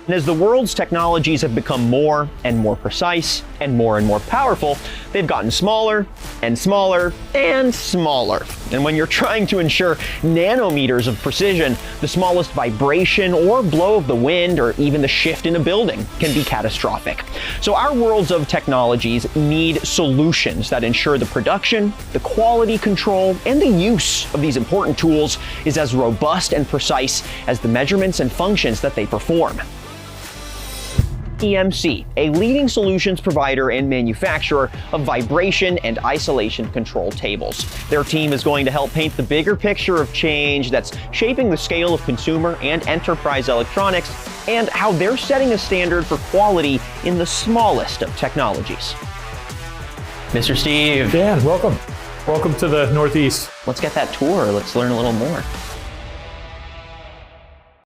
And as the world's technologies have become more and more precise and more powerful, they've gotten smaller and smaller and smaller. And when you're trying to ensure nanometers of precision, the smallest vibration or blow of the wind or even the shift in a building can be catastrophic. So our worlds of technologies need solutions that ensure the production, the quality control, and the use of these important tools is as robust and precise as the measurements and functions that they perform. TMC, a leading solutions provider and manufacturer of vibration and isolation control tables. Their team is going to help paint the bigger picture of change that's shaping the scale of consumer and enterprise electronics and how they're setting a standard for quality in the smallest of technologies. Mr. Steve. Dan, welcome. Welcome to the Northeast. Let's get that tour. Let's learn a little more.